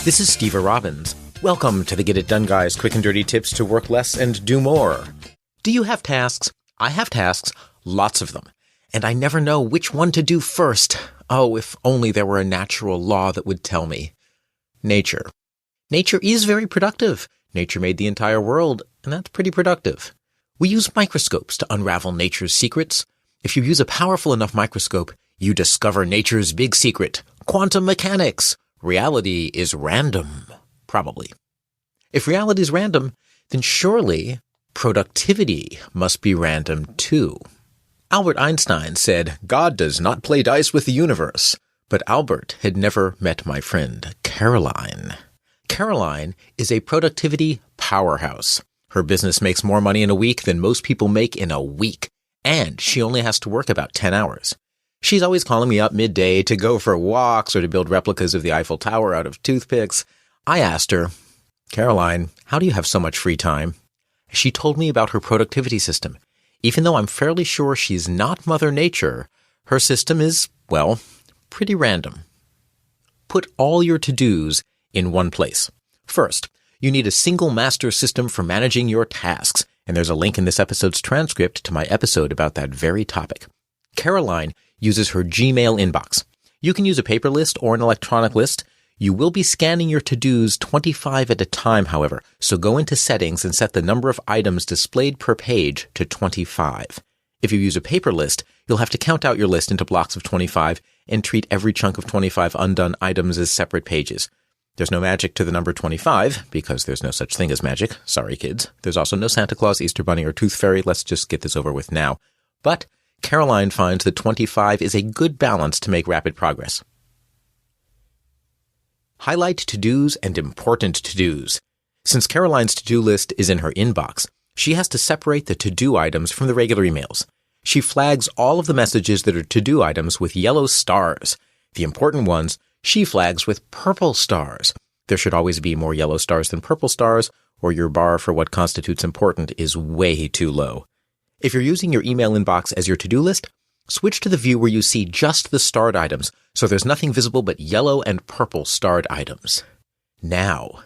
This is Steve Robbins. Welcome to the Get It Done Guys quick and dirty tips to work less and do more. Do you have tasks? I have tasks, lots of them. And I never know which one to do first. Oh, if only there were a natural law that would tell me. Nature. Nature is very productive. Nature made the entire world, and that's pretty productive. We use microscopes to unravel nature's secrets. If you use a powerful enough microscope, you discover nature's big secret, quantum mechanics. Reality is random, probably. If reality is random, then surely productivity must be random too. Albert Einstein said, "God does not play dice with the universe." But Albert had never met my friend, Caroline. Caroline is a productivity powerhouse. Her business makes more money in a week than most people make in a week, and she only has to work about 10 hours. She's always calling me up midday to go for walks or to build replicas of the Eiffel Tower out of toothpicks. I asked her, "Caroline, how do you have so much free time?" She told me about her productivity system. Even though I'm fairly sure she's not Mother Nature, her system is, well, pretty random. Put all your to-dos in one place. First, you need a single master system for managing your tasks, and there's a link in this episode's transcript to my episode about that very topic. Caroline uses her Gmail inbox. You can use a paper list or an electronic list. You will be scanning your to-dos 25 at a time, however, so go into settings and set the number of items displayed per page to 25. If you use a paper list, you'll have to count out your list into blocks of 25 and treat every chunk of 25 undone items as separate pages. There's no magic to the number 25, because there's no such thing as magic. Sorry, kids. There's also no Santa Claus, Easter Bunny, or Tooth Fairy. Let's just get this over with now. But Caroline finds that 25 is a good balance to make rapid progress. Highlight to-dos and important to-dos. Since Caroline's to-do list is in her inbox, she has to separate the to-do items from the regular emails. She flags all of the messages that are to-do items with yellow stars. The important ones, she flags with purple stars. There should always be more yellow stars than purple stars, or your bar for what constitutes important is way too low. If you're using your email inbox as your to-do list, switch to the view where you see just the starred items, so there's nothing visible but yellow and purple starred items. Now,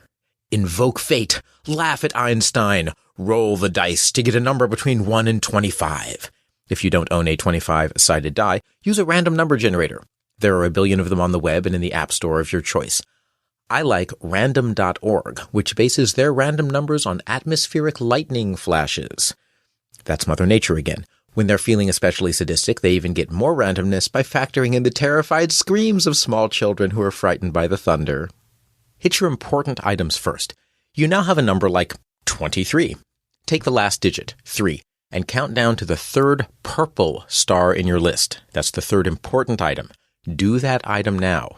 invoke fate, laugh at Einstein, roll the dice to get a number between 1 and 25. If you don't own a 25-sided die, use a random number generator. There are a billion of them on the web and in the app store of your choice. I like random.org, which bases their random numbers on atmospheric lightning flashes. That's Mother Nature again. When they're feeling especially sadistic, they even get more randomness by factoring in the terrified screams of small children who are frightened by the thunder. Hit your important items first. You now have a number like 23. Take the last digit, 3, and count down to the third purple star in your list. That's the third important item. Do that item now.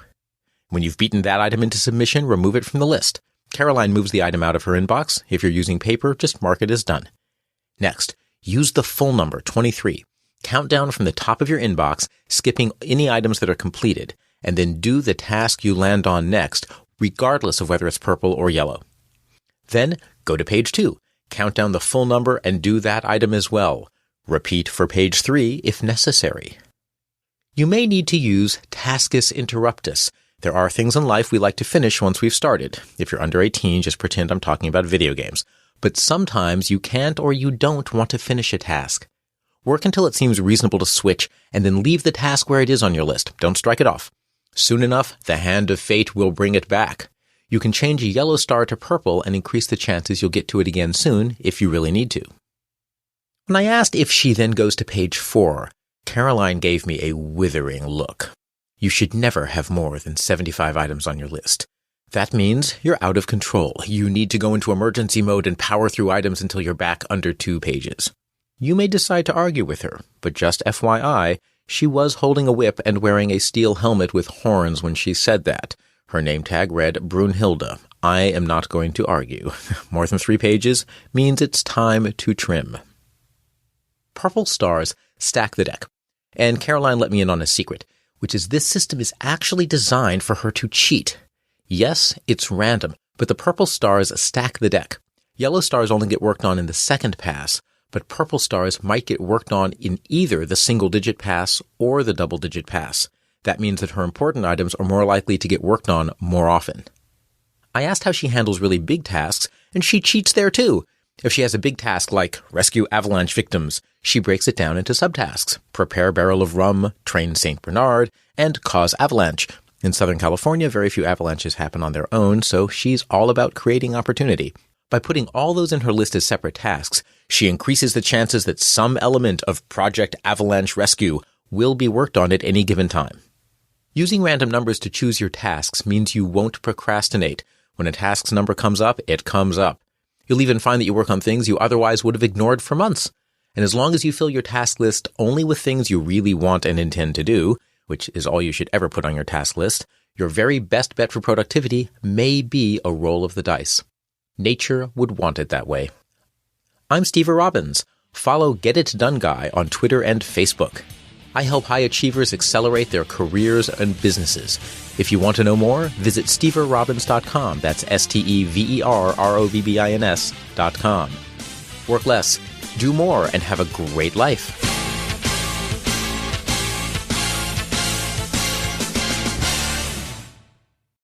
When you've beaten that item into submission, remove it from the list. Caroline moves the item out of her inbox. If you're using paper, just mark it as done. Next, use the full number, 23. Count down from the top of your inbox, skipping any items that are completed, and then do the task you land on next, regardless of whether it's purple or yellow. Then, go to page 2. Count down the full number and do that item as well. Repeat for page 3 if necessary. You may need to use taskus interruptus. There are things in life we like to finish once we've started. If you're under 18, just pretend I'm talking about video games. But sometimes you can't or you don't want to finish a task. Work until it seems reasonable to switch, and then leave the task where it is on your list. Don't strike it off. Soon enough, the hand of fate will bring it back. You can change a yellow star to purple and increase the chances you'll get to it again soon if you really need to. When I asked if she then goes to page 4, Caroline gave me a withering look. You should never have more than 75 items on your list. That means you're out of control. You need to go into emergency mode and power through items until you're back under 2 pages. You may decide to argue with her, but just FYI, she was holding a whip and wearing a steel helmet with horns when she said that. Her name tag read Brunhilde. I am not going to argue. More than 3 pages means it's time to trim. Purple stars stack the deck. And Caroline let me in on a secret, which is this system is actually designed for her to cheat. Yes, it's random, but the purple stars stack the deck. Yellow stars only get worked on in the second pass, but purple stars might get worked on in either the single-digit pass or the double-digit pass. That means that her important items are more likely to get worked on more often. I asked how she handles really big tasks, and she cheats there too. If she has a big task like rescue avalanche victims, she breaks it down into subtasks: prepare barrel of rum, train St. Bernard, and cause avalanche. In Southern California, very few avalanches happen on their own, so she's all about creating opportunity. By putting all those in her list as separate tasks, she increases the chances that some element of Project Avalanche Rescue will be worked on at any given time. Using random numbers to choose your tasks means you won't procrastinate. When a task's number comes up, it comes up. You'll even find that you work on things you otherwise would have ignored for months. And as long as you fill your task list only with things you really want and intend to do, which is all you should ever put on your task list, your very best bet for productivity may be a roll of the dice. Nature would want it that way. I'm Steve Robbins. Follow Get It Done Guy on Twitter and Facebook. I help high achievers accelerate their careers and businesses. If you want to know more, visit steverobbins.com. That's SteverRobbins.com. Work less, do more, and have a great life.